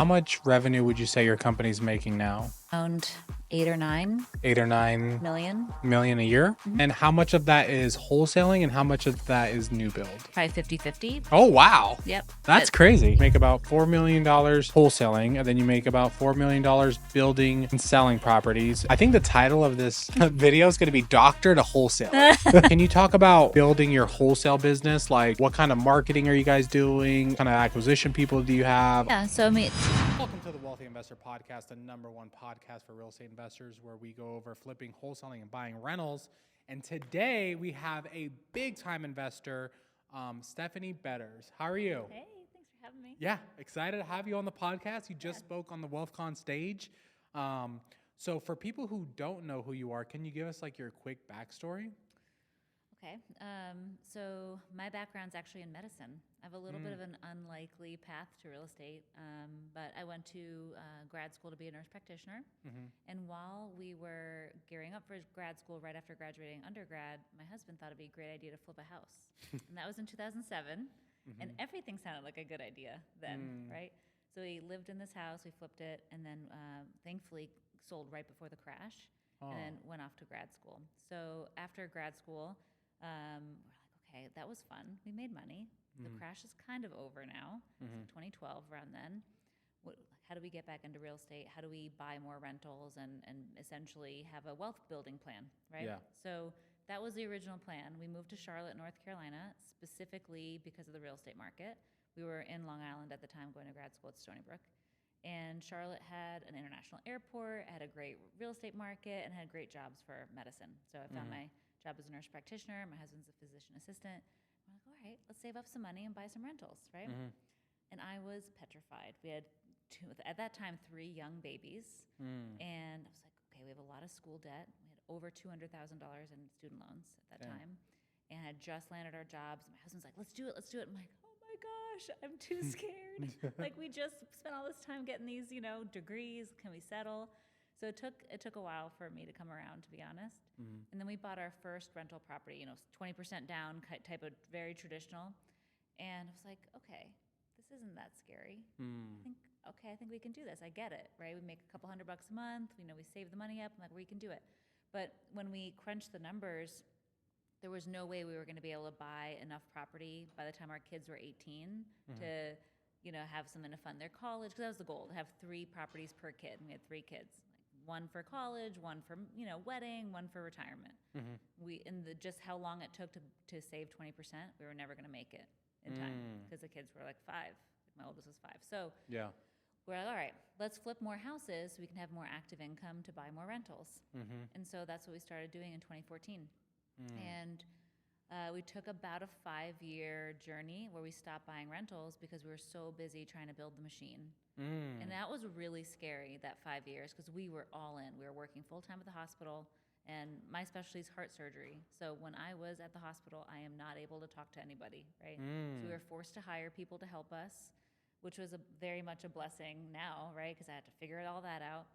How much revenue would you say your company's making now? Around 8 or 9 million million. a year? And how much of that is wholesaling and how much of that is new build? Probably 50-50. Oh, wow. Yep. That's crazy. You make about $4 million wholesaling, and then you make about $4 million building and selling properties. I think the title of this video is going to be Doctor to Wholesaler. Can you talk about building your wholesale business? Like, what kind of marketing are you guys doing? What kind of acquisition people do you have? Yeah, so I mean, Welcome to the Wealthy Investor Podcast, the #1 podcast for real estate investors, where we go over flipping, wholesaling, and buying rentals. And today we have a big time investor, Stephanie Betters. How are you? hey, thanks for having me. Yeah, excited to have you on the podcast. You just spoke on the WealthCon stage. So for people who don't know who you are, can you give us like your quick backstory? Okay. So my background's actually in medicine. I have a little bit of an unlikely path to real estate, but I went to grad school to be a nurse practitioner. And while we were gearing up for grad school right after graduating undergrad, my husband thought it'd be a great idea to flip a house. And that was in 2007. And everything sounded like a good idea then, right? So we lived in this house, we flipped it, and then thankfully sold right before the crash and then went off to grad school. So after grad school, we're like, okay, that was fun. We made money. The crash is kind of over now. It's like 2012, around then. How do we get back into real estate? How do we buy more rentals and essentially have a wealth building plan, right? Yeah. So that was the original plan. We moved to Charlotte, North Carolina, specifically because of the real estate market. We were in Long Island at the time going to grad school at Stony Brook. And Charlotte had an international airport, had a great real estate market, and had great jobs for medicine. So I found my job as a nurse practitioner. My husband's a physician assistant. I'm like, all right, let's save up some money and buy some rentals, right? And I was petrified. We had at that time, 3 young babies. And I was like, okay, we have a lot of school debt. We had over $200,000 in student loans at that time. And had just landed our jobs. And my husband's like, let's do it. I'm like, oh my gosh, I'm too scared. Like, we just spent all this time getting these, degrees. Can we settle? So it took a while for me to come around, to be honest. And then we bought our first rental property, 20% down type of very traditional. And I was like, okay, this isn't that scary. I think we can do this. I get it, right? We make a couple $100 a month. We save the money up. I'm like, we can do it. But when we crunched the numbers, there was no way we were going to be able to buy enough property by the time our kids were 18 to, have something to fund their college. Because that was the goal, to have 3 properties per kid. And we had 3 kids. One for college, one for wedding, one for retirement. Just how long it took to save 20%, we were never going to make it in time because the kids were like 5. My oldest was 5. So Yeah. we're like, all right, let's flip more houses so we can have more active income to buy more rentals. And so that's what we started doing in 2014. And we took about a 5-year journey where we stopped buying rentals because we were so busy trying to build the machine. And that was really scary, that 5 years, because we were all in. We were working full-time at the hospital, and my specialty is heart surgery. So when I was at the hospital, I am not able to talk to anybody, right? So we were forced to hire people to help us, which was very much a blessing now, right? Because I had to figure all that out.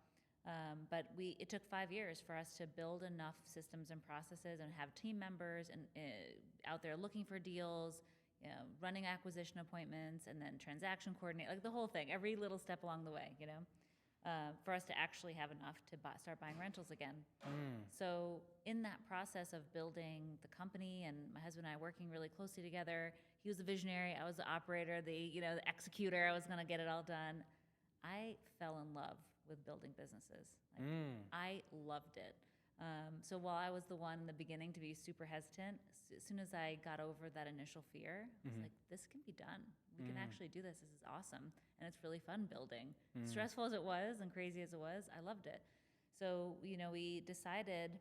But it took 5 years for us to build enough systems and processes and have team members and out there looking for deals, running acquisition appointments, and then transaction coordinate, like the whole thing, every little step along the way, for us to actually have enough to start buying rentals again. So in that process of building the company, and my husband and I working really closely together, he was the visionary, I was the operator, the executor. I was going to get it all done. I fell in love with building businesses. I loved it. So while I was the one in the beginning to be super hesitant, as soon as I got over that initial fear, I was like, this can be done. We can actually do this. This is awesome. And it's really fun building. Stressful as it was and crazy as it was, I loved it. So, we decided,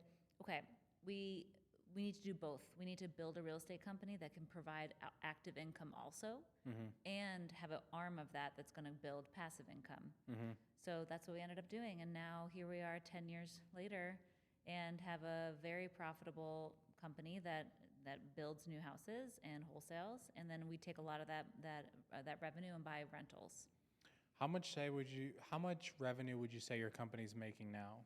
okay, we need to do both. We need to build a real estate company that can provide active income also and have an arm of that that's going to build passive income. So that's what we ended up doing. And now here we are 10 years later and have a very profitable company that builds new houses and wholesales. And then we take a lot of that revenue and buy rentals. How much revenue would you say your company's making now?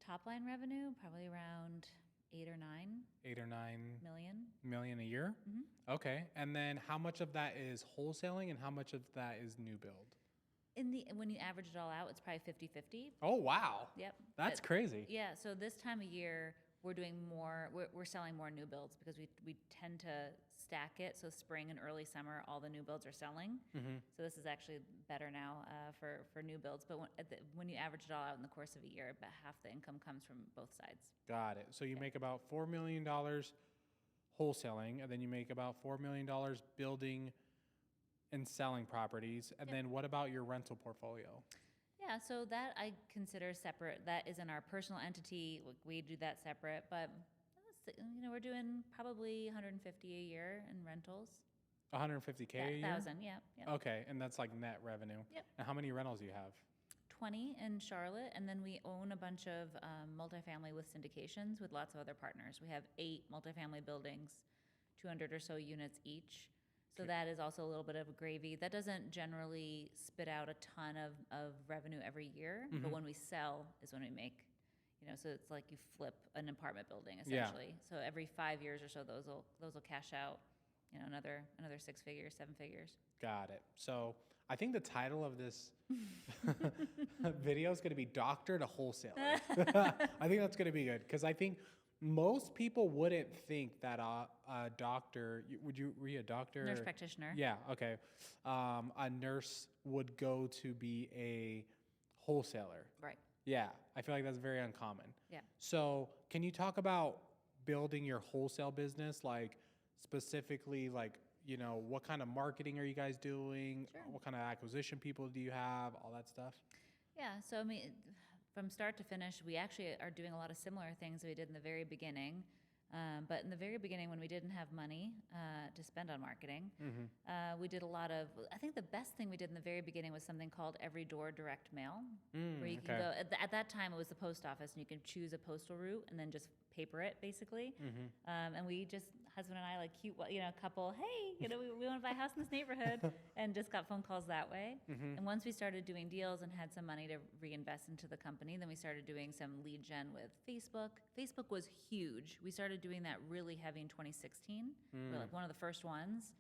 Top line revenue, probably around 8 or 9 million a year? Okay. And then how much of that is wholesaling and how much of that is new build? When you average it all out, it's probably 50-50. Oh, wow. Yep. That's But, crazy. yeah, so this time of year, we're doing more, we're selling more new builds because we tend to stack it. So spring and early summer, all the new builds are selling. So this is actually better now for new builds. But when you average it all out in the course of a year, about half the income comes from both sides. Got it. So you make about $4 million wholesaling, and then you make about $4 million building and selling properties. And then what about your rental portfolio? Yeah, so that I consider separate. That is in our personal entity. We do that separate, but we're doing probably 150 a year in rentals. 150K a year? 1,000, yeah. Okay, and that's like net revenue. Yep. And how many rentals do you have? 20 in Charlotte, and then we own a bunch of multifamily with syndications with lots of other partners. We have 8 multifamily buildings, 200 or so units each. So that is also a little bit of a gravy. That doesn't generally spit out a ton of revenue every year, but when we sell is when we make, so it's like you flip an apartment building essentially. So every 5 years or so, those will cash out, another 6 figures, 7 figures. Got it. So I think the title of this video is going to be Doctor to Wholesaler. I think that's going to be good because I think most people wouldn't think that a doctor, were you a doctor? Nurse practitioner. Yeah, okay. A nurse would go to be a wholesaler. Right. Yeah, I feel like that's very uncommon. Yeah. So can you talk about building your wholesale business, like specifically like, what kind of marketing are you guys doing? Sure. What kind of acquisition people do you have? All that stuff. Yeah, so I mean, from start to finish, we actually are doing a lot of similar things that we did in the very beginning. But in the very beginning, when we didn't have money to spend on marketing, we did a lot of, I think the best thing we did in the very beginning was something called Every Door Direct Mail, where you can go, at that time it was the post office, and you can choose a postal route and then just paper it, basically. And we just, husband and I, like cute, couple, hey, we want to buy a house in this neighborhood, and just got phone calls that way. And once we started doing deals and had some money to reinvest into the company, then we started doing some lead gen with Facebook. Facebook was huge. We started doing that really heavy in 2016. We're like one of the first ones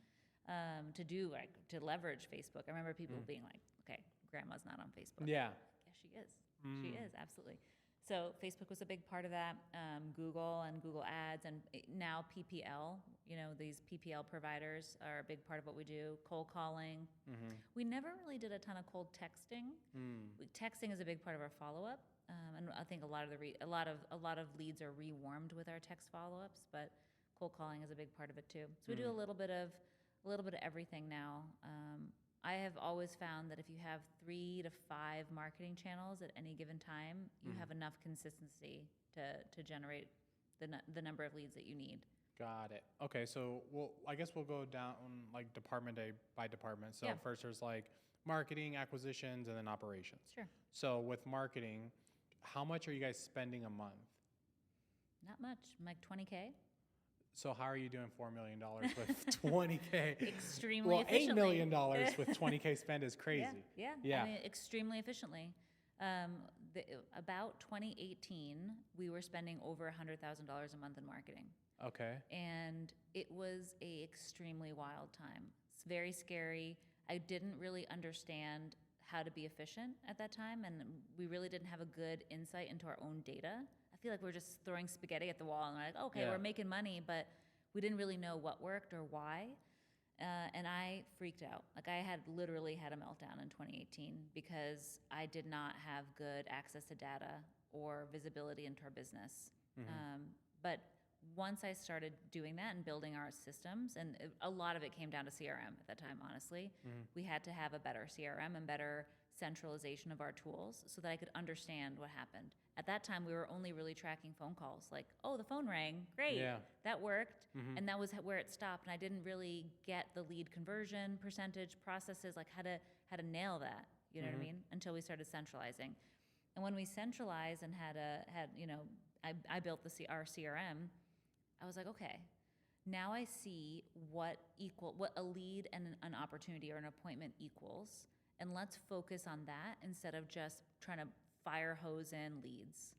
to do, like, to leverage Facebook. I remember people being like, okay, grandma's not on Facebook. Yeah. Yeah, she is. She is, absolutely. So Facebook was a big part of that. Google and Google Ads, and now PPL, these PPL providers are a big part of what we do. Cold calling. We never really did a ton of cold texting. Texting is a big part of our follow-up. And I think a lot of leads are rewarmed with our text follow-ups, but cold calling is a big part of it too. So we do a little bit of everything now. I have always found that if you have 3 to 5 marketing channels at any given time, you have enough consistency to generate the number of leads that you need. Got it. Okay, so I guess we'll go down like department by department. So first there's like marketing, acquisitions, and then operations. Sure. So with marketing, how much are you guys spending a month? Not much, like 20K. So how are you doing $4 million with 20K? Extremely efficiently. $8 million with 20K spend is crazy. Yeah. I mean, extremely efficiently. About 2018, we were spending over $100,000 a month in marketing. Okay. And it was a extremely wild time. It's very scary. I didn't really understand how to be efficient at that time, and we really didn't have a good insight into our own data. I feel like we're just throwing spaghetti at the wall, and we're like, okay, we're making money, but we didn't really know what worked or why. And I freaked out. Like, I literally had a meltdown in 2018 because I did not have good access to data or visibility into our business. But once I started doing that and building our systems, and a lot of it came down to CRM at that time, honestly. We had to have a better CRM and better centralization of our tools so that I could understand what happened. At that time, we were only really tracking phone calls. Like, oh, the phone rang, great, that worked. And that was where it stopped. And I didn't really get the lead conversion percentage processes, like how to nail that, you know what I mean? Until we started centralizing. And when we centralized and I built our CRM, I was like, okay, now I see what a lead and an opportunity or an appointment equals, and let's focus on that instead of just trying to fire hose in leads.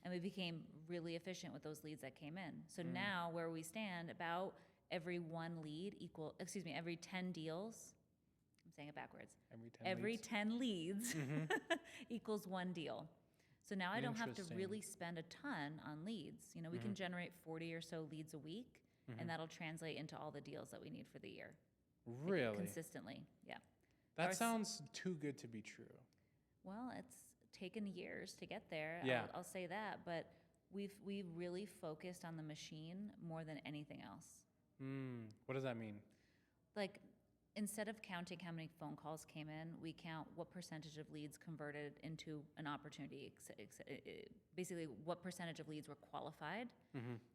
And we became really efficient with those leads that came in. So now where we stand, about every 10 deals, I'm saying it backwards. Every 10 leads. 10 leads equals one deal. So now I don't have to really spend a ton on leads. You know, we can generate 40 or so leads a week, and that'll translate into all the deals that we need for the year. Really? Consistently, yeah. That sounds too good to be true. Well, it's taken years to get there. Yeah. I'll say that, but we've really focused on the machine more than anything else. What does that mean? Like, instead of counting how many phone calls came in, we count what percentage of leads converted into an opportunity. Basically, what percentage of leads were qualified.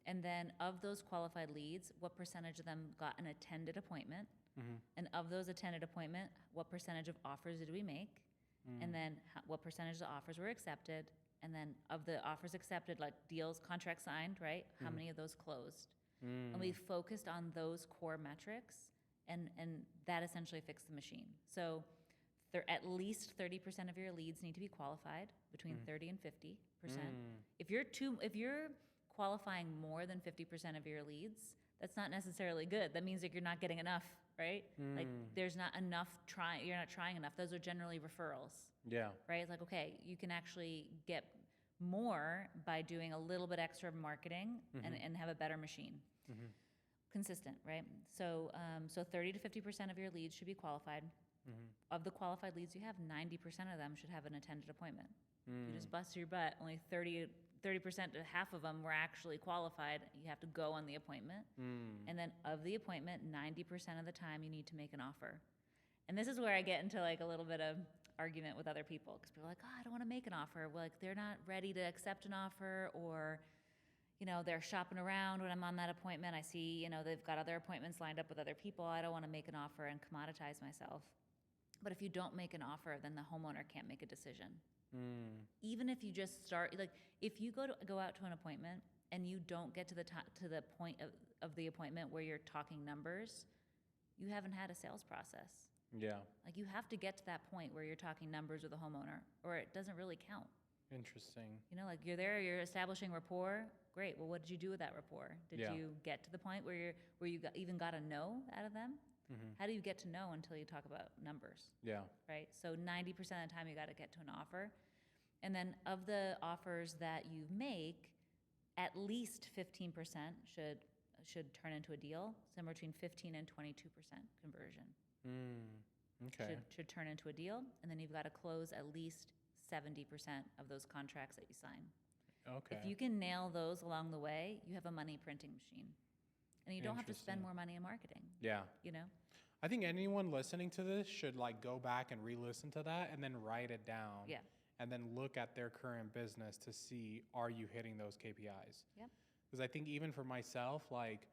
And then of those qualified leads, what percentage of them got an attended appointment. And of those attended appointment, what percentage of offers did we make? And then what percentage of the offers were accepted? And then of the offers accepted, like deals, contracts signed, right? How many of those closed? And we focused on those core metrics, and that essentially fixed the machine. So at least 30% of your leads need to be qualified, between 30 and 50%. If you're qualifying more than 50% of your leads, that's not necessarily good. That means that you're not getting enough, right? Like there's not enough you're not trying enough. Those are generally referrals. Yeah. Right? It's like, okay, you can actually get more by doing a little bit extra marketing and have a better machine. Consistent, right? So 30 to 50% of your leads should be qualified. Of the qualified leads you have, 90% of them should have an attended appointment. You just busted your butt. Only 30% to half of them were actually qualified. You have to go on the appointment. And then of the appointment, 90% of the time you need to make an offer. And this is where I get into like a little bit of argument with other people, because people are like, oh, I don't want to make an offer. Well, like they're not ready to accept an offer, or you know, they're shopping around when I'm on that appointment. I see, you know, they've got other appointments lined up with other people. I don't want to make an offer and commoditize myself. But if you don't make an offer, then the homeowner can't make a decision. Even if you just start, like if you go out to an appointment and you don't get to the point of the appointment where you're talking numbers, you haven't had a sales process. Yeah. Like you have to get to that point where you're talking numbers with a homeowner, or it doesn't really count. Interesting. You know, like you're there, you're establishing rapport. Great. Well, what did you do with that rapport? Did Yeah. you get to the point where you even got a no out of them? How do you get to know until you talk about numbers? Yeah. Right? So 90% of the time you got to get to an offer. And then of the offers that you make, at least 15% should turn into a deal, somewhere between 15 and 22% conversion. Okay. Should turn into a deal, and then you've got to close at least 70% of those contracts that you sign. Okay. If you can nail those along the way, you have a money printing machine. And you don't have to spend Interesting. more money in marketing, Yeah. you know? I think anyone listening to this should like go back and re-listen to that and then write it down. Yeah. And then look at their current business to see, are you hitting those KPIs? Yep. Because I think even for myself, like,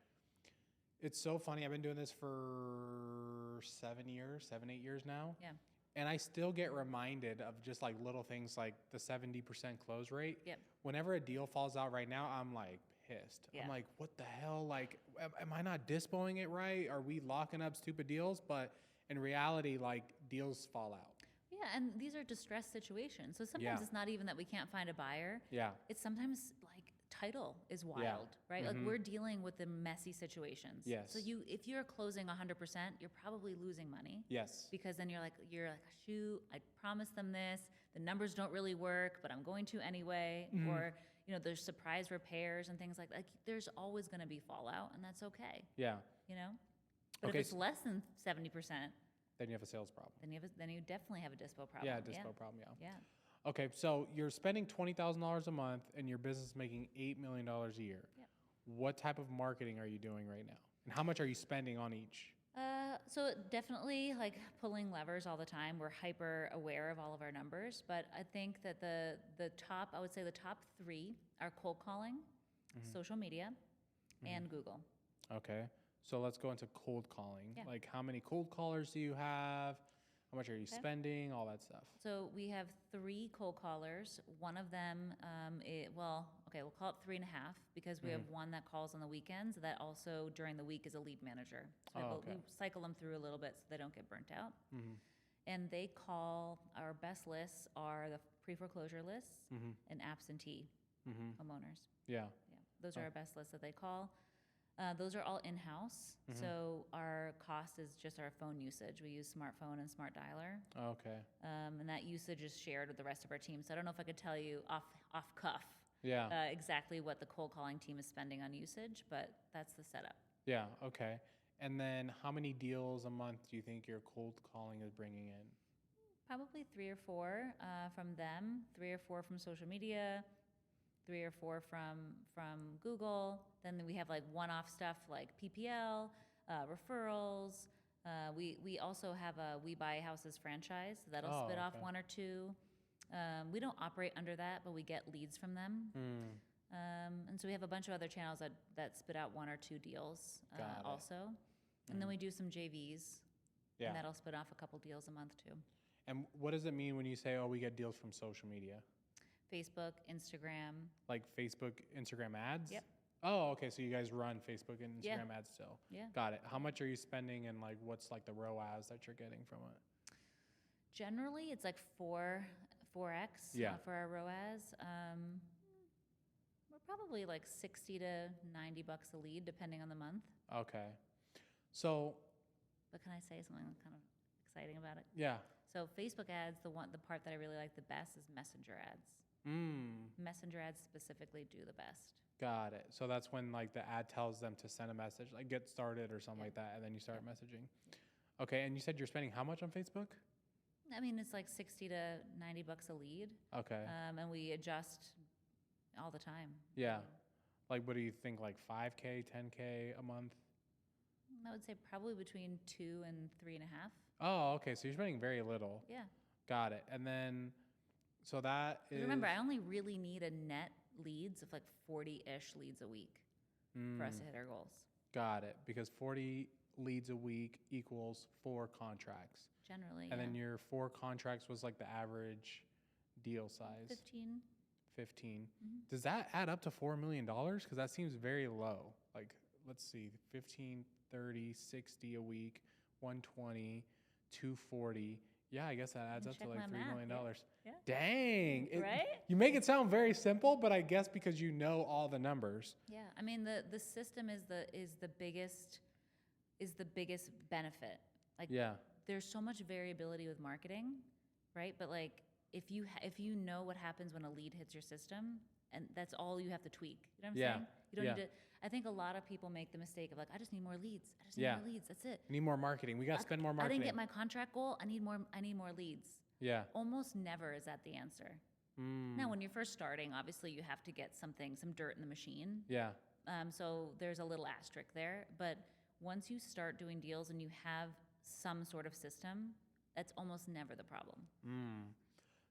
it's so funny. I've been doing this for 7, 8 years now. Yeah. And I still get reminded of just like little things like the 70% close rate. Yep. Whenever a deal falls out right now, I'm like pissed. Yeah. I'm like, what the hell? Like, am I not dispoing it right? Are we locking up stupid deals? But in reality, like deals fall out. Yeah, and these are distressed situations. So sometimes Yeah. it's not even that we can't find a buyer. Yeah. It's sometimes like title is wild, right? Like we're dealing with the messy situations. Yes. So if you're closing 100%, you're probably losing money. Yes. Because then you're like, shoot, I promised them this. The numbers don't really work, but I'm going to anyway. Or, you know, there's surprise repairs and things like that. Like, there's always going to be fallout, and that's okay. Yeah. You know? But Okay, if it's less than 70%, then you have a sales problem. then you definitely have a dispo problem. Yeah, dispo problem. Yeah. Yeah. Okay, so you're spending $20,000 a month, and your business is making $8 million a year. Yep. What type of marketing are you doing right now, and how much are you spending on each? So definitely like pulling levers all the time. We're hyper aware of all of our numbers, but I think that I would say the top 3 are cold calling, social media, and Google. Okay, so let's go into cold calling. Yeah. Like, how many cold callers do you have? How much are you spending? All that stuff. So we have 3 cold callers. One of them, we'll call it 3.5, because we have one that calls on the weekends that also during the week is a lead manager. So we cycle them through a little bit so they don't get burnt out. And they call, our best lists are the pre-foreclosure lists and absentee homeowners. Yeah. Yeah, those are our best lists that they call. Those are all in-house. So our cost is just our phone usage. We use smartphone and smart dialer. Okay. And that usage is shared with the rest of our team. So I don't know if I could tell you off cuff Yeah. exactly what the cold calling team is spending on usage, but that's the setup. Yeah. Okay. And then how many deals a month do you think your cold calling is bringing in? Probably 3 or 4 from them, 3 or 4 from social media, 3 or 4 from Google. Then we have like one-off stuff like PPL, referrals. We also have a We Buy Houses franchise so that'll spit off 1 or 2. We don't operate under that, but we get leads from them. And so we have a bunch of other channels that spit out 1 or 2 deals also. And then we do some JVs, and that'll spit off a couple deals a month too. And what does it mean when you say, oh, we get deals from social media? Facebook, Instagram. Like Facebook, Instagram ads? Yep. Oh, okay. So you guys run Facebook and Instagram ads still? Yeah. Got it. How much are you spending and like what's like the ROAS that you're getting from it? Generally, it's like 4x for our ROAS. We're probably like 60 to 90 bucks a lead, depending on the month. Okay. So. But can I say something kind of exciting about it? Yeah. So Facebook ads, the part that I really like the best is messenger ads. Messenger ads specifically do the best. Got it. So that's when like the ad tells them to send a message, like get started or something like that, and then you start messaging. Okay. And you said you're spending how much on Facebook? I mean, it's like 60 to 90 bucks a lead. Okay. And we adjust all the time. Yeah. Like, what do you think, like 5K, 10K a month? I would say probably between 2 and 3.5. Oh, okay. So you're spending very little. Yeah. Got it. And then, so that is. Remember, I only really need a net leads of like 40-ish leads a week for us to hit our goals. Got it. Because 40 leads a week equals 4 contracts. Generally, and then your 4 contracts was like the average deal size. 15. 15. Does that add up to $4 million? Because that seems very low. Like, let's see, 15, 30, 60 a week, 120, 240. Yeah, I guess that adds up to like $3 million. Yeah. Dang. Right? You make it sound very simple, but I guess because you know all the numbers. Yeah. I mean, the system is the biggest benefit. Like, there's so much variability with marketing, right? But like, if you know what happens when a lead hits your system, and that's all you have to tweak. You know what I'm saying? You don't need to. I think a lot of people make the mistake of like, I just need more leads. I just need more leads. That's it. Need more marketing. We got to spend more marketing. I didn't get my contract goal. I need more leads. Yeah. Almost never is that the answer. Now, when you're first starting, obviously you have to get some dirt in the machine. Yeah. So there's a little asterisk there. But once you start doing deals and you have some sort of system, that's almost never the problem.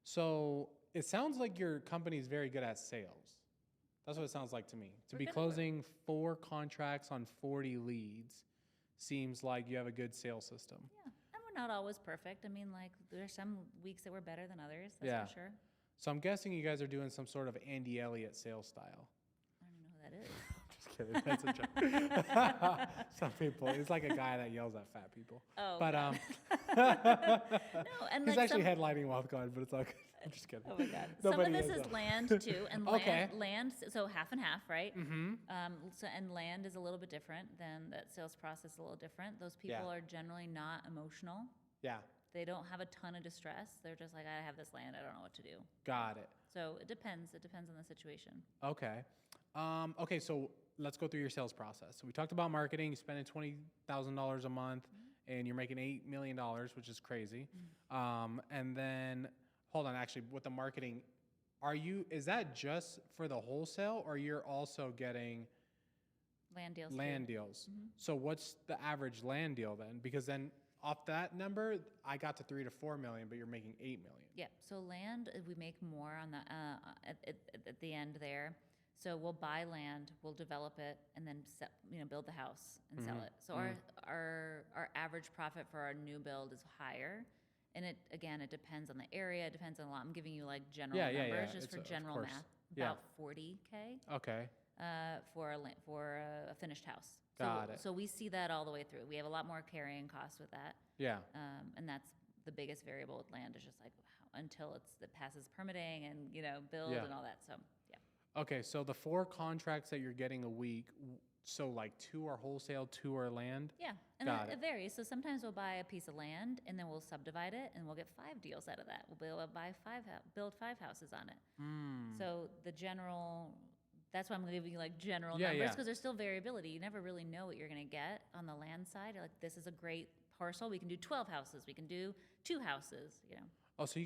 So it sounds like your company is very good at sales. That's what it sounds like to me. To be closing 4 contracts on 40 leads seems like you have a good sales system. Yeah, and we're not always perfect. I mean, like, there's some weeks that we're better than others, that's for sure. So I'm guessing you guys are doing some sort of Andy Elliott sales style. I don't even know who that is. Just kidding. That's a joke. Some people. He's like a guy that yells at fat people. Oh, but no, and he's like actually headlining Wealthcon, but it's okay. I'm just kidding. Oh my God. Some of this is land too, and land. So half and half, right? So and land is a little bit different than that sales process. Is a little different. Those people are generally not emotional. Yeah. They don't have a ton of distress. They're just like, I have this land. I don't know what to do. Got it. So it depends. It depends on the situation. Okay. Okay, so let's go through your sales process. So we talked about marketing. You're spending $20,000 a month, and you're making $8 million, which is crazy. And then, hold on, actually, with the marketing, is that just for the wholesale, or you're also getting land deals? So what's the average land deal then? Because then off that number, I got to 3 to 4 million, but you're making 8 million. Yeah. So land, we make more on the at the end there. So we'll buy land, we'll develop it, and then build the house and sell it. So our average profit for our new build is higher, and it depends on the area. It depends on a lot. I'm giving you like general numbers just for general math. About 40K. Okay. For a finished house. Got it. So we see that all the way through. We have a lot more carrying costs with that. Yeah. And that's the biggest variable with land is just like until it passes permitting and build and all that. So yeah. Okay, so the 4 contracts that you're getting a week, So like 2 are wholesale, 2 are land? Yeah, and Got it varies. So sometimes we'll buy a piece of land and then we'll subdivide it and we'll get 5 deals out of that. We'll be able to build 5 houses on it. So the general, that's why I'm giving you like general numbers, because there's still variability. You never really know what you're going to get on the land side. You're like, this is a great parcel. We can do 12 houses. We can do 2 houses, you know. Oh, so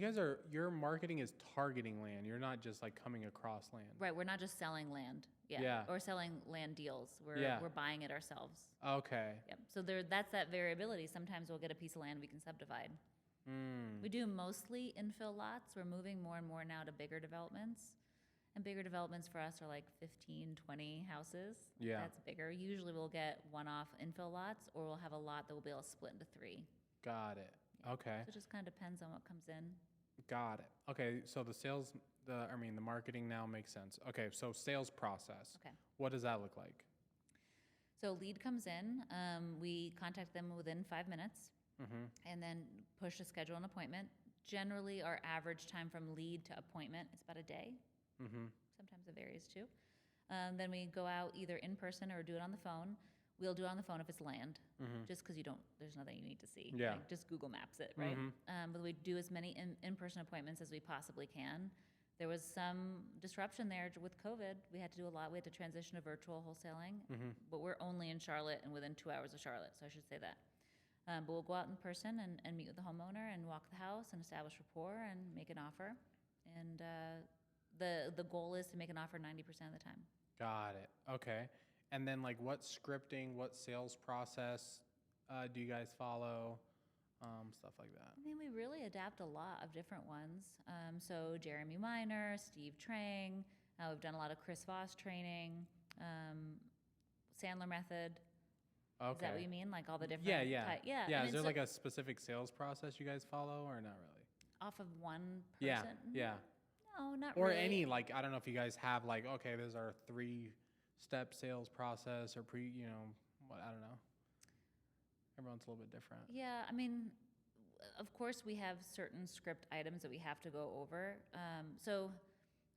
your marketing is targeting land. You're not just like coming across land. Right, we're not just selling land. Yeah. Or selling land deals. We're buying it ourselves. Okay. Yep. So that's that variability. Sometimes we'll get a piece of land we can subdivide. We do mostly infill lots. We're moving more and more now to bigger developments. And bigger developments for us are like 15, 20 houses. Yeah. That's bigger. Usually we'll get one-off infill lots, or we'll have a lot that we'll be able to split into 3. Got it. Okay. So it just kind of depends on what comes in. Got it. Okay, so the marketing now makes sense. Okay, so sales process. Okay. What does that look like? So lead comes in, we contact them within 5 minutes, and then push to schedule an appointment. Generally, our average time from lead to appointment is about a day. Sometimes it varies too. Then we go out either in person or do it on the phone. We'll do it on the phone if it's land, just because there's nothing you need to see. Yeah. Like, just Google Maps it, right? But we do as many in-person appointments as we possibly can. There was some disruption there with COVID. We had to do a lot. We had to transition to virtual wholesaling, but we're only in Charlotte and within 2 hours of Charlotte, so I should say that. But we'll go out in person and meet with the homeowner and walk the house and establish rapport and make an offer. And the goal is to make an offer 90% of the time. Got it. Okay. And then like what scripting, what sales process do you guys follow? Stuff like that. I mean, we really adapt a lot of different ones. So Jeremy Miner, Steve Trang, we've done a lot of Chris Voss training, Sandler method. Okay. Is that what you mean? Like all the different? Yeah. And Is there like a specific sales process you guys follow or not really? Off of one person? Yeah. No, not Or really. any, like, I don't know if you guys have like, okay, there's our 3-step sales process or I don't know. Everyone's a little bit different. Yeah, I mean, of course we have certain script items that we have to go over. So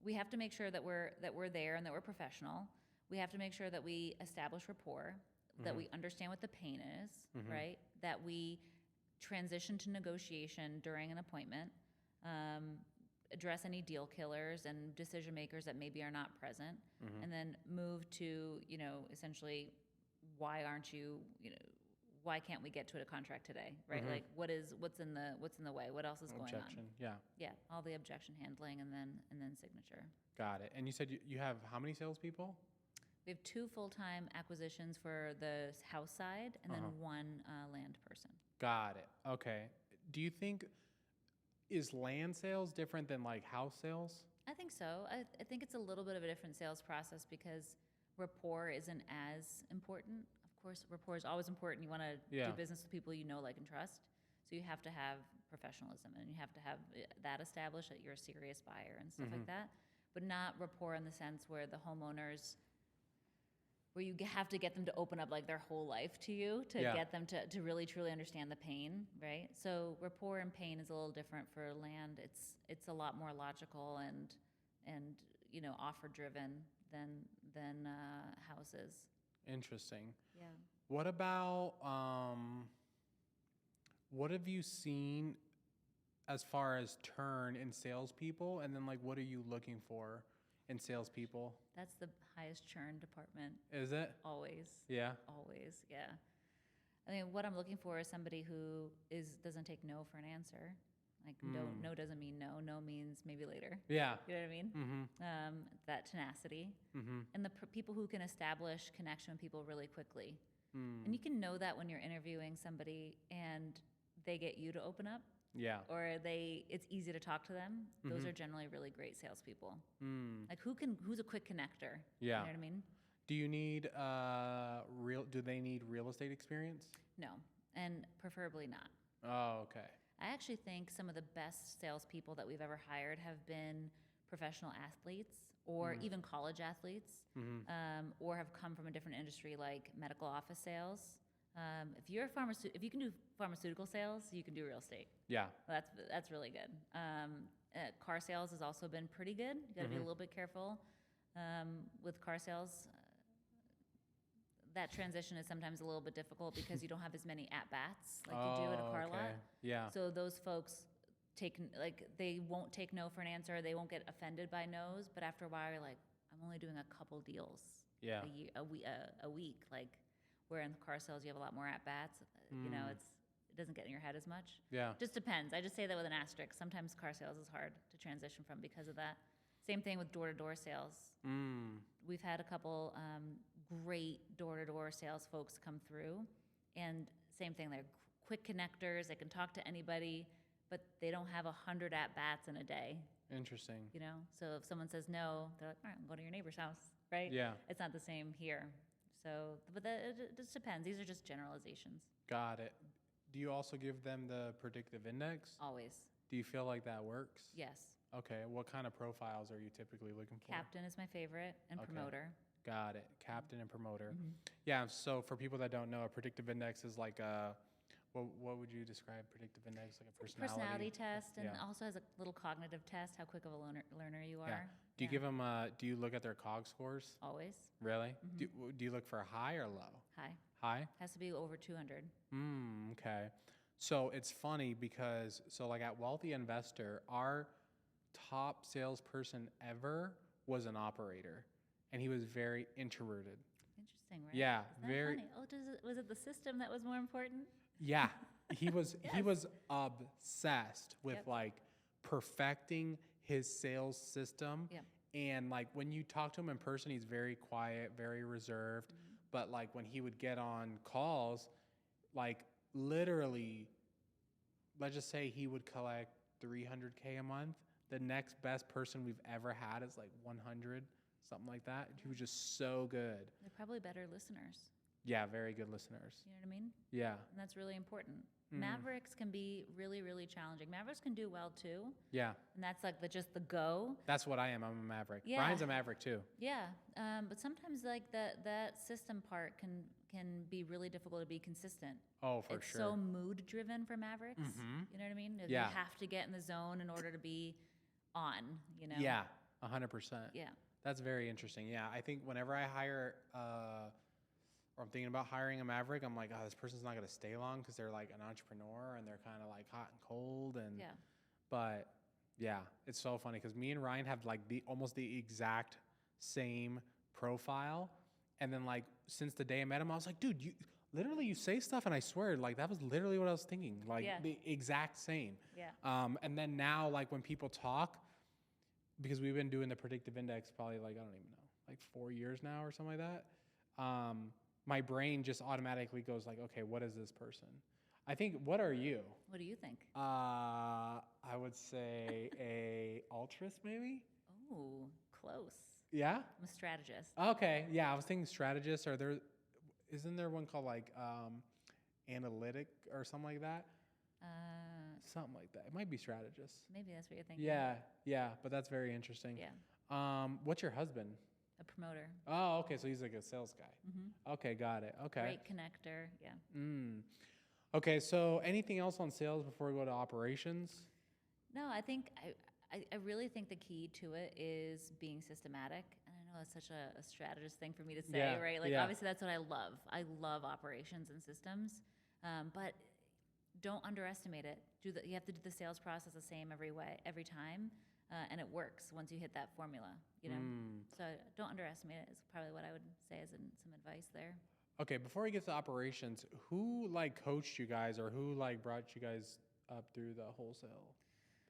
we have to make sure that we're there and that we're professional. We have to make sure that we establish rapport, that we understand what the pain is, right? That we transition to negotiation during an appointment, address any deal killers and decision makers that maybe are not present, and then move to, essentially, why can't we get to a contract today, right? Like what's in the way? What else is going Objection. on? Yeah, all the objection handling and then signature. Got it. And you said you have how many salespeople? We have 2 full-time acquisitions for the house side and then 1 land person. Got it. Okay. Do you think, is land sales different than like house sales? I think so. I think it's a little bit of a different sales process because rapport isn't as important. Of course, rapport is always important. You want to do business with people you know, like, and trust. So you have to have professionalism and you have to have that established that you're a serious buyer and stuff like that. But not rapport in the sense where the homeowners, where you have to get them to open up like their whole life to you to get them to really truly understand the pain, right? So rapport and pain is a little different for land. It's a lot more logical and offer driven than houses. Interesting. Yeah. What about what have you seen as far as turn in salespeople, and then like what are you looking for in salespeople? That's the highest churn department. Is it? Always. Yeah. Always, yeah. I mean, what I'm looking for is somebody who doesn't take no for an answer. Like no doesn't mean no. No means maybe later. Yeah. You know what I mean? That tenacity. And the people who can establish connection with people really quickly. And you can know that when you're interviewing somebody and they get you to open up. Yeah. Or it's easy to talk to them. Those are generally really great salespeople. Like who's a quick connector? Yeah. You know what I mean? Do you need do they need real estate experience? No, and preferably not. Oh, okay. I actually think some of the best salespeople that we've ever hired have been professional athletes or even college athletes, or have come from a different industry like medical office sales. If you can do pharmaceutical sales, you can do real estate. Yeah. That's really good. Car sales has also been pretty good. You got to be a little bit careful with car sales. that transition is sometimes a little bit difficult because you don't have as many at-bats like you do at a car lot. Yeah. So those folks they won't take no for an answer. They won't get offended by no's, but after a while you're like, I'm only doing a couple deals a week. Like, where in car sales you have a lot more at-bats. You know, it doesn't get in your head as much. Yeah. Just depends. I just say that with an asterisk. Sometimes car sales is hard to transition from because of that. Same thing with door-to-door sales. We've had a couple great door-to-door sales folks come through, and same thing. They're quick connectors. They can talk to anybody, but they don't have 100 at-bats in a day. Interesting. You know, so if someone says no, they're like, all right, go to your neighbor's house, right? Yeah. It's not the same here. So, but it just depends. These are just generalizations. Got it. Do you also give them the predictive index? Always. Do you feel like that works? Yes. Okay. What kind of profiles are you typically looking for? Captain is my favorite, and promoter. Got it. Captain and promoter. Yeah. So for people that don't know, a predictive index is like what would you describe predictive index? Like a personality test, and also has a little cognitive test, how quick of a learner you are. Yeah. Do you give them, do you look at their COG scores? Always. Really? Do you look for high or low? High. High? Has to be over 200. Okay. So it's funny because, like at Wealthy Investor, our top salesperson ever was an operator, and he was very introverted. Interesting, right? Yeah, Isn't that funny? Oh, was it the system that was more important? Yeah, he was he was obsessed with like perfecting his sales system. Yeah. And like when you talk to him in person, he's very quiet, very reserved. But like when he would get on calls, like literally, let's just say he would collect $300K a month. The next best person we've ever had is like 100, something like that. He was just so good. They're probably better listeners. Yeah, very good listeners. You know what I mean? Yeah. And that's really important. Mavericks can be really, really challenging. Mavericks can do well too. Yeah. And that's like just the go. That's what I am. I'm a maverick. Yeah. Brian's a maverick too. Yeah. But sometimes like that system part can be really difficult to be consistent. Oh, for it's sure. so mood driven for Mavericks. You know what I mean? Yeah. You have to get in the zone in order to be on, you know? Yeah, 100%. Yeah. That's very interesting. Yeah, I think whenever I hire, or I'm thinking about hiring a maverick, I'm like, oh, this person's not going to stay long because they're like an entrepreneur and they're kind of like hot and cold. And Yeah. But yeah, it's so funny because me and Ryan have like almost the exact same profile. And then like since the day I met him, I was like, dude, you say stuff, and I swear, like that was literally what I was thinking, like the exact same. Yeah. And then now, like when people talk, because we've been doing the predictive index probably like, I don't even know, like 4 years now or something like that. My brain just automatically goes like, okay, what is this person? I think, what are you? What do you think? I would say a altruist maybe. Oh, close. Yeah? I'm a strategist. Okay, yeah, I was thinking strategist. Isn't there one called like analytic or something like that? Something like that. It might be strategist. Maybe that's what you're thinking. Yeah, but that's very interesting. Yeah. What's your husband? A promoter. Oh, okay, so he's like a sales guy. Okay, got it. Okay. Great connector. Yeah. Okay, so anything else on sales before we go to operations? No, I think I really think the key to it is being systematic. And I know that's such a strategist thing for me to say, right? Like obviously that's what I love. I love operations and systems, but don't underestimate it. You have to do the sales process the same every time, and it works once you hit that formula. You know, so don't underestimate it. Is probably what I would say as some advice there. Okay, before we get to operations, who like coached you guys, or who like brought you guys up through the wholesale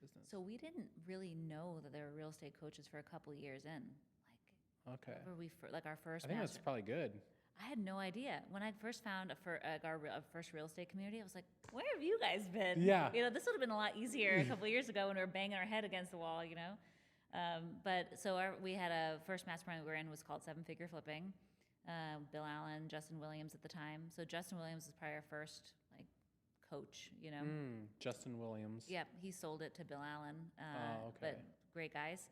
business? So we didn't really know that there were real estate coaches for a couple of years in. Like, okay, like our first. I think that's probably good. I had no idea. When I first found our first real estate community, I was like, where have you guys been? Yeah. You know, this would have been a lot easier a couple of years ago when we were banging our head against the wall, you know? We had a first mastermind we were in was called 7-Figure Flipping. Bill Allen, Justin Williams at the time. So Justin Williams was probably our first like coach, you know? Justin Williams. Yep, he sold it to Bill Allen. Okay. But great guys.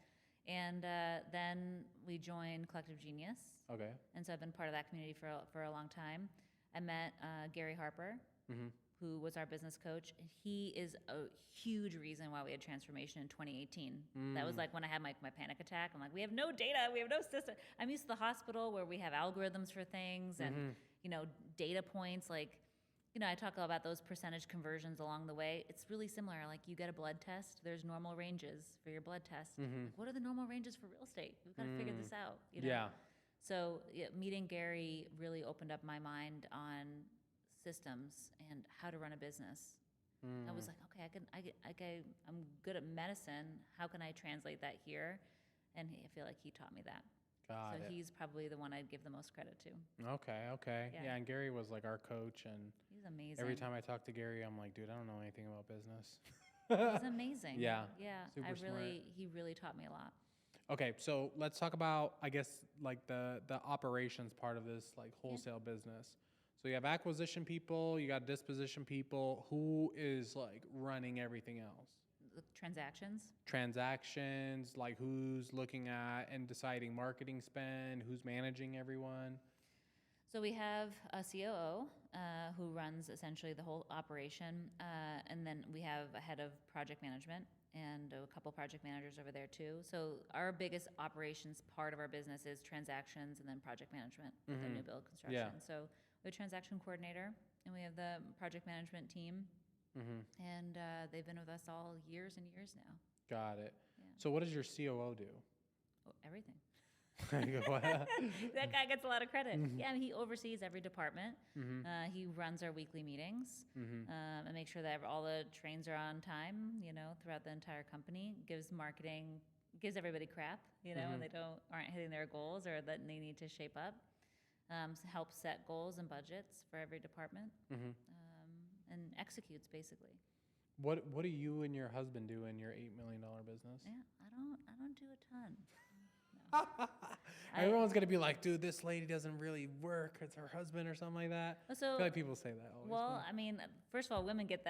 And then we joined Collective Genius. Okay. And so I've been part of that community for a long time. I met Gary Harper, who was our business coach. He is a huge reason why we had transformation in 2018. That was like when I had my panic attack. I'm like, we have no data, we have no system. I'm used to the hospital where we have algorithms for things and, data points. Like, I talk about those percentage conversions along the way. It's really similar. Like you get a blood test, there's normal ranges for your blood test. Like, what are the normal ranges for real estate? We've got to figure this out. Yeah. So meeting Gary really opened up my mind on systems and how to run a business. I was like, okay, I'm good at medicine. How can I translate that here? And I feel like he taught me that. Got it. He's probably the one I'd give the most credit to. Okay. Yeah. Yeah, and Gary was like our coach, and He's amazing. every time I talk to Gary, I'm like, dude, I don't know anything about business. He's amazing. Yeah. Yeah. Super He really taught me a lot. Okay, so let's talk about, I guess, like the operations part of this, like wholesale business. So you have acquisition people, you got disposition people. Who is like running everything else? The transactions. Transactions, like who's looking at and deciding marketing spend, who's managing everyone? So we have a COO who runs essentially the whole operation, and then we have a head of project management and a couple project managers over there too. So our biggest operations part of our business is transactions and then project management with the new build construction. Yeah. So we have a transaction coordinator and we have the project management team, and they've been with us all years and years now. Got it. Yeah. So what does your COO do? Oh, everything. What? That guy gets a lot of credit. Yeah, he oversees every department. He runs our weekly meetings and makes sure that all the trains are on time, throughout the entire company. Gives everybody crap, when they aren't hitting their goals or that they need to shape up. Helps set goals and budgets for every department, and executes basically. What do you and your husband do in your $8 million business? Yeah, I don't do a ton. Everyone's gonna be like, dude, this lady doesn't really work. It's her husband or something like that. So, I feel like people say that always. Well, I mean, first of all, women get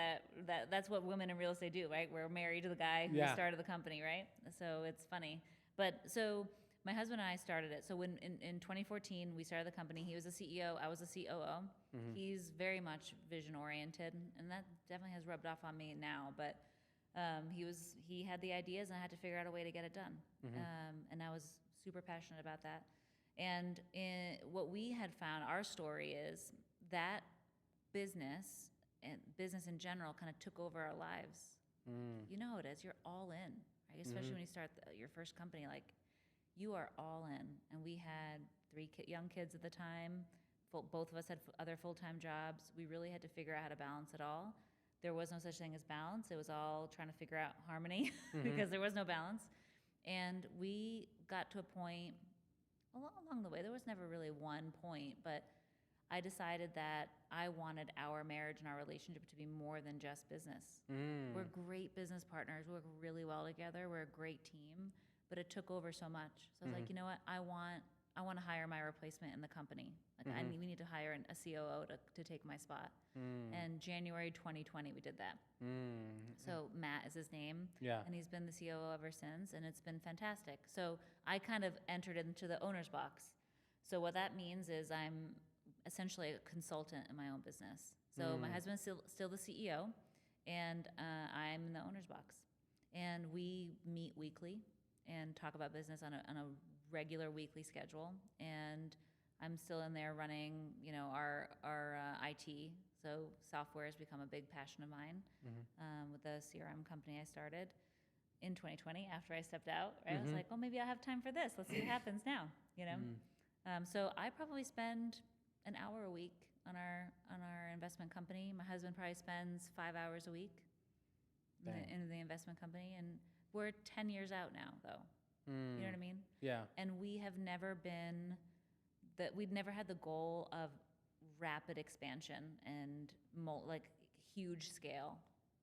that's what women in real estate do, right? We're married to the guy who started the company, right? So it's funny. But so my husband and I started it. So when in 2014 we started the company, he was the CEO, I was the COO. He's very much vision oriented, and that definitely has rubbed off on me now. But he had the ideas, and I had to figure out a way to get it done. And I was super passionate about that. And what we had found, our story is that business and business in general kind of took over our lives. You know how it is. You're all in, right? Especially when you start your first company, like you are all in. And we had 3 young kids at the time. Both of us had other full-time jobs. We really had to figure out how to balance it all. There was no such thing as balance. It was all trying to figure out harmony because there was no balance. And we got to a point along the way. There was never really one point, but I decided that I wanted our marriage and our relationship to be more than just business. We're great business partners. We work really well together. We're a great team, but it took over so much. So I was like, you know what? I want to hire my replacement in the company. Like we need to hire a COO to take my spot. And January 2020, we did that. So Matt is his name. Yeah. And he's been the COO ever since, and it's been fantastic. So I kind of entered into the owner's box. So what that means is I'm essentially a consultant in my own business. So my husband's still the CEO, and I'm in the owner's box. And we meet weekly and talk about business on a regular weekly schedule. And I'm still in there running, our IT. So software has become a big passion of mine with the CRM company I started in 2020 after I stepped out. Right? I was like, well, maybe I'll have time for this. Let's see what happens now. So I probably spend an hour a week on our investment company. My husband probably spends 5 hours a week in the investment company, and we're 10 years out now, though. You know what I mean? Yeah. And we have never been we'd never had the goal of rapid expansion and huge scale.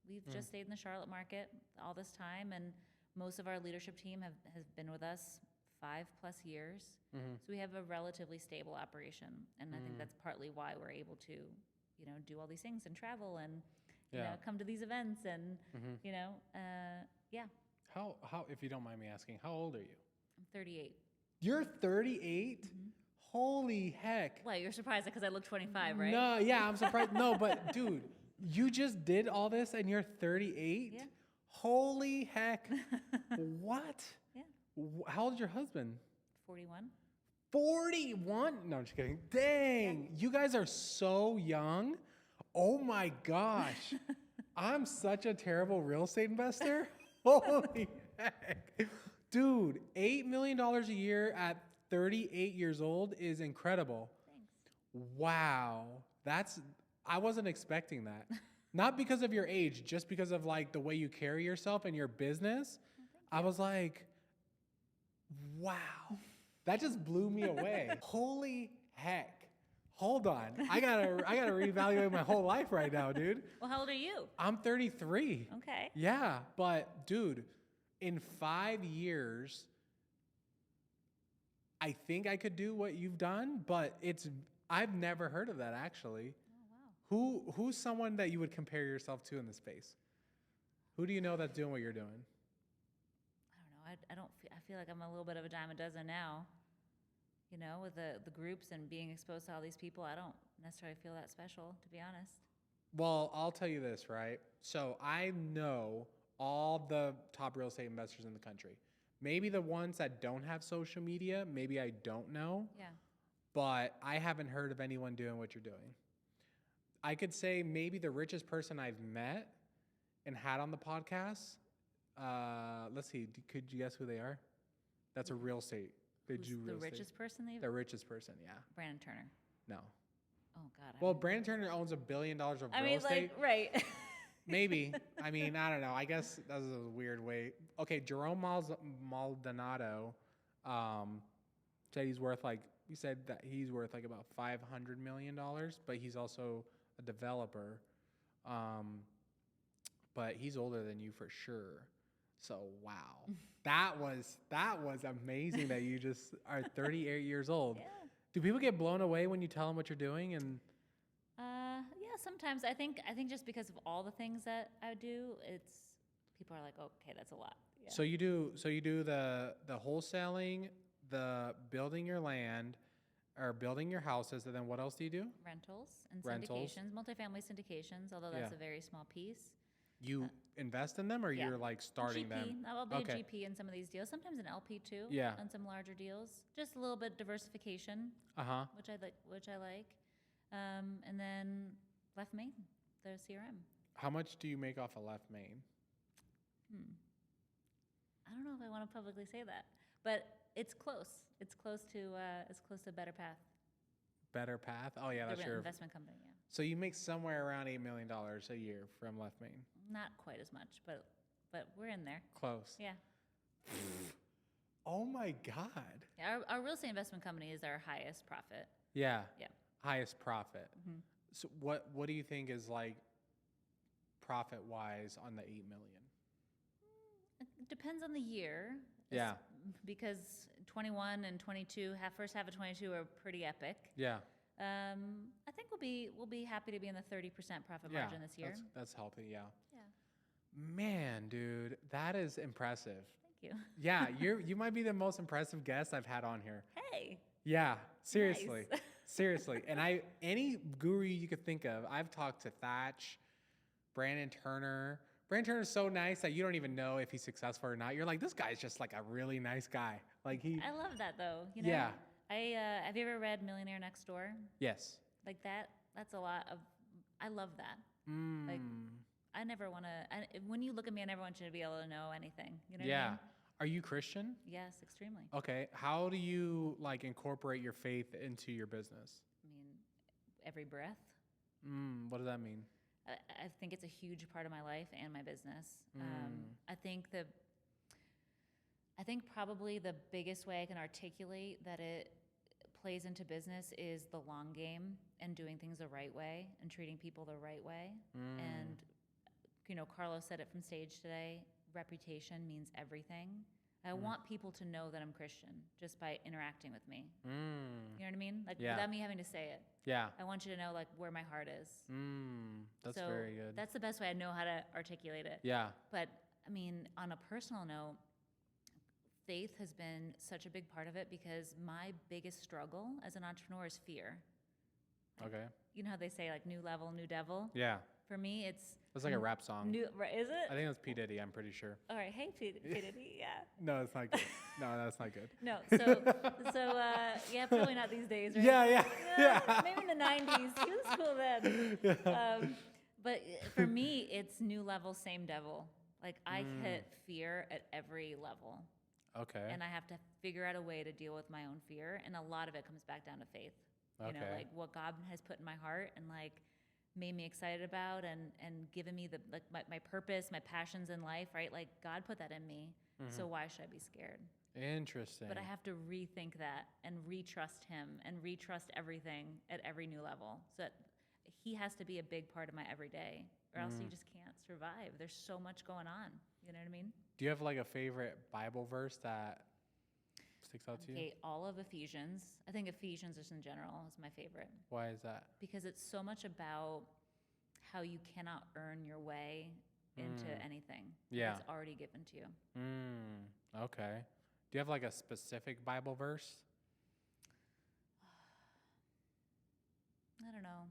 We've just stayed in the Charlotte market all this time, and most of our leadership team has been with us 5+ years. So we have a relatively stable operation, and I think that's partly why we're able to, do all these things and travel and come to these events and yeah. How if you don't mind me asking, how old are you? I'm 38. You're 38? Holy heck. Well, you're surprised because I look 25, right? No, yeah, I'm surprised. No, but dude, You just did all this and you're 38? Yeah. Holy heck. What? Yeah. How old is your husband? 41. 41? No, I'm just kidding. Dang. Yeah. You guys are so young. Oh my gosh. I'm such a terrible real estate investor. Holy heck. Dude, $8 million a year at 38 years old is incredible. Thanks. Wow. I wasn't expecting that. Not because of your age, just because of like the way you carry yourself and your business. I was like, wow. That just blew me away. Holy heck. Hold on. I gotta reevaluate my whole life right now, dude. Well, how old are you? I'm 33. Okay. Yeah, but dude, in 5 years, I think I could do what you've done, but I've never heard of that actually. Oh, wow. Who's someone that you would compare yourself to in the space? Who do you know that's doing what you're doing? I don't know. I feel like I'm a little bit of a dime a dozen now. You know, with the groups and being exposed to all these people, I don't necessarily feel that special, to be honest. Well, I'll tell you this, right? So I know all the top real estate investors in the country. Maybe the ones that don't have social media, maybe I don't know. Yeah. But I haven't heard of anyone doing what you're doing. I could say maybe the richest person I've met and had on the podcast. Let's see. Could you guess who they are? That's a real estate. They Who's do real the estate. richest person they've? The richest person, yeah. Brandon Turner. No. Oh God. Well, Brandon Turner owns $1 billion of real estate. Like, right. Maybe. I mean, I don't know. I guess that's a weird way. Okay, Jerome Maldonado said he's worth like, he said that he's worth like about $500 million, but he's also a developer. But he's older than you for sure. So wow, that was amazing that you just are 38 years old. Yeah. Do people get blown away when you tell them what you're doing? And Yeah, sometimes I think just because of all the things that I do, people are like, okay, that's a lot. Yeah. so you do the wholesaling, the building your land, or building your houses, and then what else do you do? Rentals and Rentals. syndications, multifamily syndications, although that's Yeah. a very small piece. You invest in them, or yeah. you're like starting GP. them? I'll be Okay. a GP in some of these deals, sometimes an LP too. Yeah. On some larger deals, just a little bit diversification, Uh-huh. which I like. And then Left Main, the CRM. How much do you make off of Left Main? I don't know if I want to publicly say that, but it's close. It's close to Better Path. Better Path? Oh yeah, that's the your investment company. Yeah, So you make somewhere around $8 million a year from Left Main. not quite as much, but we're in there. Close. Yeah. Oh my God. Yeah, our real estate investment company is our highest profit. Yeah. Yeah. Highest profit. Mhm. So what do you think is like profit wise on the 8 million? It depends on the year. Yeah. Because 21 and 22, first half of 22 are pretty epic. Yeah. I think we'll be happy to be in the 30% profit margin this year. That's healthy, yeah. Yeah. Man, dude, that is impressive. Thank you. Yeah, you might be the most impressive guest I've had on here. Hey. Yeah, seriously. Nice. Seriously. And any guru you could think of, I've talked to Thatch, Brandon Turner. Brandon Turner's so nice that you don't even know if he's successful or not. You're like, this guy's just like a really nice guy. Like I love that though. You know? Yeah. Have you ever read Millionaire Next Door? Yes. Like that's a lot of, I love that. Like I never want to, when you look at me, I never want you to be able to know anything. You know what I Yeah. mean? Are you Christian? Yes, extremely. Okay. How do you like incorporate your faith into your business? I mean, every breath. What does that mean? I think it's a huge part of my life and my business. I think probably the biggest way I can articulate that it plays into business is the long game and doing things the right way and treating people the right way. And, Carlos said it from stage today, reputation means everything. I want people to know that I'm Christian just by interacting with me. You know what I mean? Like without me having to say it. Yeah. I want you to know like where my heart is. That's So very good. that's the best way I know how to articulate it. Yeah. But I mean, on a personal note, faith has been such a big part of it because my biggest struggle as an entrepreneur is fear. Okay. You know how they say like new level, new devil? Yeah. For me, it's like a rap song. Right, is it? I think it's P. Diddy, I'm pretty sure. All right. Hey, P. Diddy. Yeah. No, it's not good. No, that's not good. No. Yeah, probably not these days, right? Yeah. Maybe in the 90s. He was cool then. But for me, it's new level, same devil. Like, I hit fear at every level. Okay. And I have to figure out a way to deal with my own fear. And a lot of it comes back down to faith. You know, like what God has put in my heart and like made me excited about and given me the like my purpose, my passions in life, right? Like God put that in me. So why should I be scared? Interesting. But I have to rethink that and retrust him and retrust everything at every new level. So that he has to be a big part of my everyday, or else you just can't survive. There's so much going on. You know what I mean? Do you have like a favorite Bible verse that sticks out to you? Okay, all of Ephesians. I think Ephesians just in general is my favorite. Why is that? Because it's so much about how you cannot earn your way into anything. Yeah. It's already given to you. Okay. Do you have like a specific Bible verse? I don't know.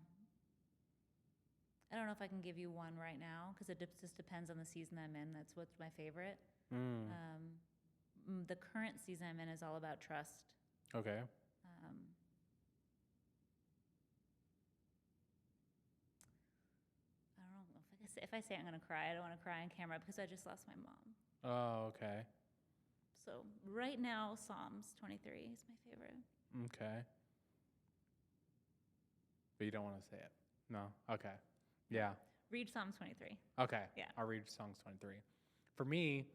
I don't know if I can give you one right now because it just depends on the season I'm in. That's what's my favorite. The current season I'm in is all about trust. Okay. I don't know if I say I'm going to cry. I don't want to cry on camera because I just lost my mom. Oh, okay. So right now, Psalms 23 is my favorite. Okay. But you don't want to say it? No? Okay. Yeah. Read Psalms 23. Okay. Yeah. I'll read Psalms 23. For me,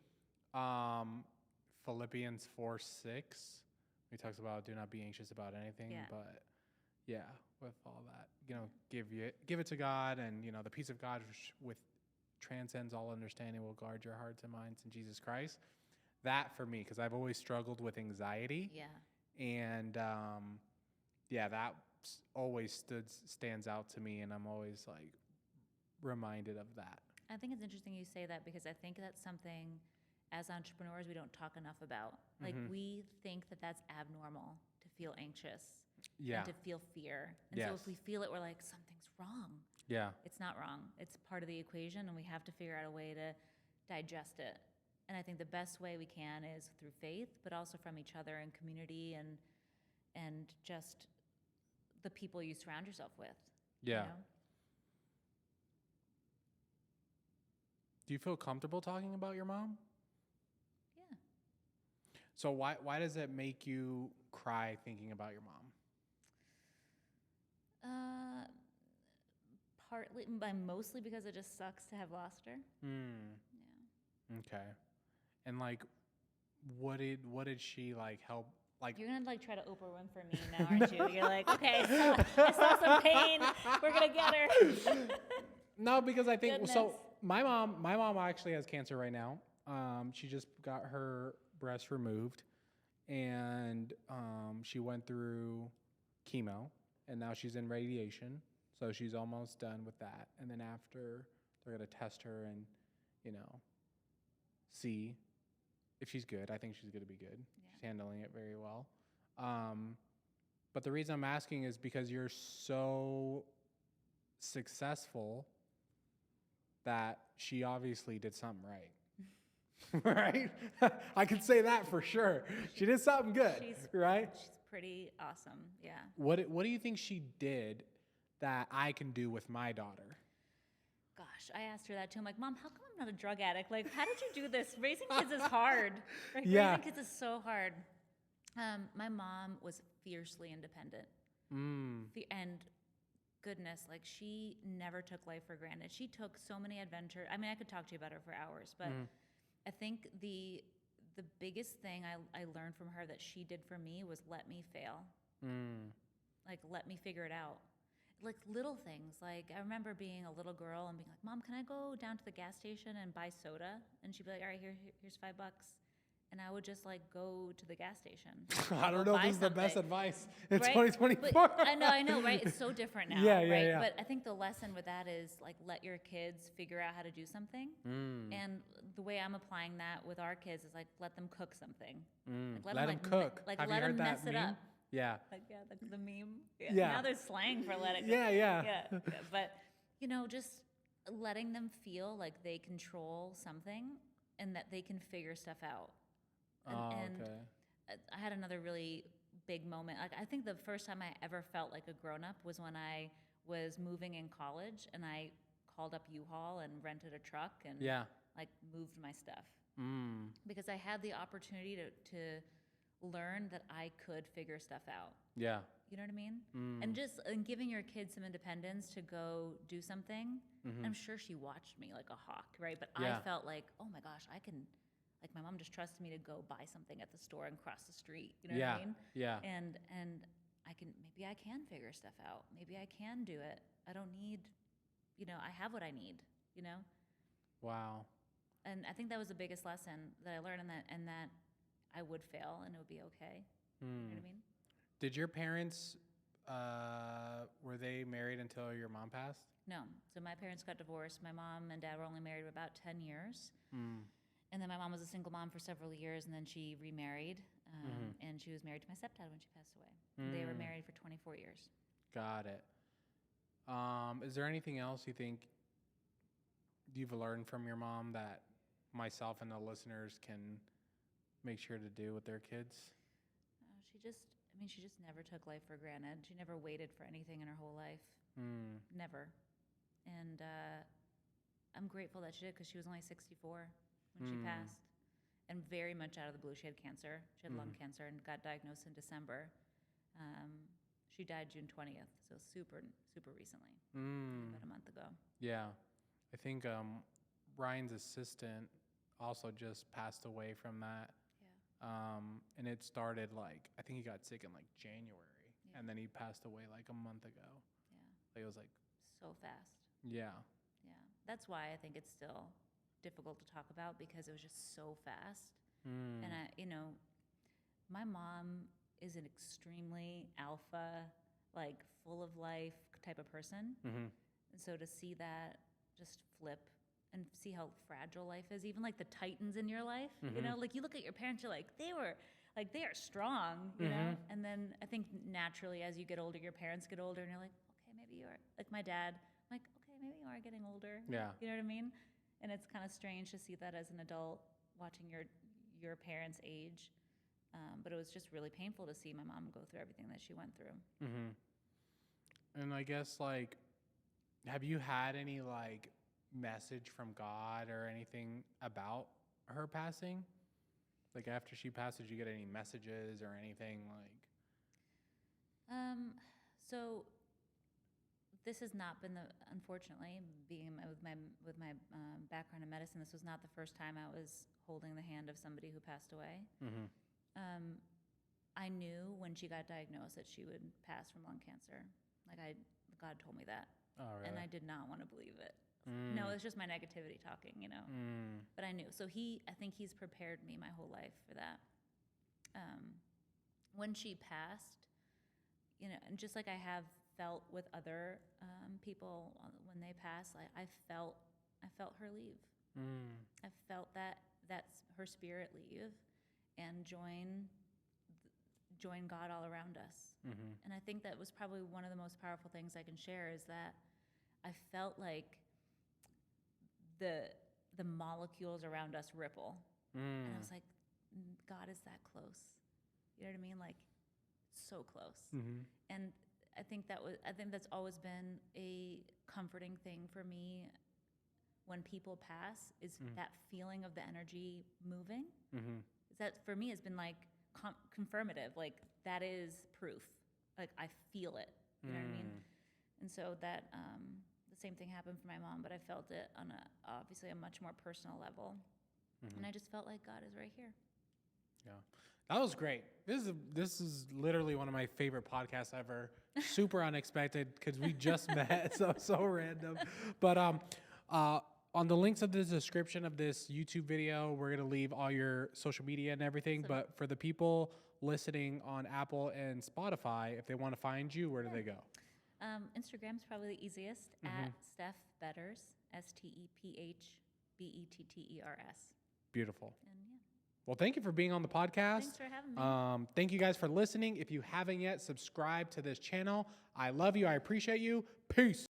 Philippians 4:6. He talks about do not be anxious about anything, but yeah, with all that, give it to God, and the peace of God which transcends all understanding will guard your hearts and minds in Jesus Christ. That for me, because I've always struggled with anxiety. Yeah. And that always stands out to me, and I'm always like reminded of that. I think it's interesting you say that because I think that's something as entrepreneurs we don't talk enough about. Like we think that that's abnormal to feel anxious and to feel fear. And so if we feel it, we're like, something's wrong. Yeah. It's not wrong. It's part of the equation, and we have to figure out a way to digest it. And I think the best way we can is through faith, but also from each other and community and just the people you surround yourself with. Yeah. You know? Do you feel comfortable talking about your mom? Yeah. So why does it make you cry thinking about your mom? Mostly because it just sucks to have lost her. Yeah. Okay. And like, what did she like help? Like, you're gonna like try to Oprah Winfrey me now, aren't you? You're like, okay, I saw some pain. We're gonna get her. No, because I think Goodness. so. My mom actually has cancer right now. She just got her breast removed, and she went through chemo, and now she's in radiation. So she's almost done with that. And then after, they're gonna test her and, see if she's good. I think she's gonna be good. Yeah. She's handling it very well. But the reason I'm asking is because you're so successful that she obviously did something right. Right? I can say that for sure. She did something good, right? She's pretty awesome, yeah. What do you think she did that I can do with my daughter? Gosh, I asked her that too. I'm like, Mom, how come I'm not a drug addict? Like, how did you do this? Raising kids is hard. Right? Yeah. Raising kids is so hard. My mom was fiercely independent. And goodness, like she never took life for granted. She took so many adventures. I mean, I could talk to you about her for hours, but I think the biggest thing I learned from her that she did for me was let me fail. Like, let me figure it out. Like little things. Like I remember being a little girl and being like, Mom, can I go down to the gas station and buy soda? And she'd be like, all right, here's $5. And I would just like go to the gas station. I don't know if this is the best advice in right? 2024. But I know, right? It's so different now, yeah, right? Yeah. But I think the lesson with that is like let your kids figure out how to do something. And the way I'm applying that with our kids is like let them cook something. Like, let them cook. Like Have let you heard them that mess it meme? up. Yeah. Like the meme. Yeah. Now there's slang for let it go. Yeah. But just letting them feel like they control something and that they can figure stuff out. And okay. I had another really big moment. Like, I think the first time I ever felt like a grown-up was when I was moving in college and I called up U-Haul and rented a truck and Yeah. like moved my stuff. Mm. Because I had the opportunity to learn that I could figure stuff out. Yeah. You know what I mean? And giving your kids some independence to go do something. Mm-hmm. I'm sure she watched me like a hawk, right? But Yeah. I felt like, oh my gosh, I can, like my mom just trusted me to go buy something at the store and cross the street. You know what I mean? Yeah. And maybe I can figure stuff out. Maybe I can do it. I don't need, I have what I need, Wow. And I think that was the biggest lesson that I learned, and that I would fail and it would be okay. You know what I mean? Did your parents, were they married until your mom passed? No. So my parents got divorced. My mom and dad were only married about 10 years. And then my mom was a single mom for several years, and then she remarried, and she was married to my stepdad when she passed away. They were married for 24 years. Got it. Is there anything else you think you've learned from your mom that myself and the listeners can make sure to do with their kids? She just never took life for granted. She never waited for anything in her whole life. Never. And I'm grateful that she did, because she was only 64 when she passed. And very much out of the blue, she had cancer. She had lung cancer and got diagnosed in December. She died June 20th, so super, super recently, about a month ago. Yeah. I think Ryan's assistant also just passed away from that. And it started I think he got sick in January, and then he passed away a month ago. Yeah. It was so fast. Yeah. Yeah. That's why I think it's still difficult to talk about, because it was just so fast. And my mom is an extremely alpha, full of life type of person. And so to see that just flip and see how fragile life is, even the titans in your life, you look at your parents, you're they are strong, you know? And then I think naturally as you get older, your parents get older, and you're okay, maybe you are, my dad, I'm okay, maybe you are getting older. Yeah. You know what I mean? And it's kind of strange to see that as an adult, watching your parents age. But it was just really painful to see my mom go through everything that she went through. And I guess have you had any message from God or anything about her passing? After she passed, did you get any messages or anything So this has not been unfortunately, being with my background in medicine, this was not the first time I was holding the hand of somebody who passed away. I knew when she got diagnosed that she would pass from lung cancer. God told me that. Oh, really? And I did not want to believe it. No, it's just my negativity talking, But I knew. So I think he's prepared me my whole life for that. When she passed, and just like I have felt with other people when they pass, I felt her leave. I felt that's her spirit leave and join God all around us. And I think that was probably one of the most powerful things I can share, is that I felt like the molecules around us ripple. And I was God is that close. You know what I mean? So close. And I think that's always been a comforting thing for me when people pass, is that feeling of the energy moving. That for me has been confirmative. That is proof. I feel it. You know what I mean? And so that the same thing happened for my mom, but I felt it on obviously a much more personal level. And I just felt like God is right here. Yeah. That was great. This is literally one of my favorite podcasts ever. Super unexpected, because we just met, so random. But on the links of the description of this YouTube video, we're gonna leave all your social media and everything. Awesome. But for the people listening on Apple and Spotify, if they want to find you, where do they go? Instagram's probably the easiest, at Steph Betters, STEPHBETTERS. Beautiful. And yeah. Well, thank you for being on the podcast. Thanks for having me. Thank you guys for listening. If you haven't yet, subscribe to this channel. I love you. I appreciate you. Peace.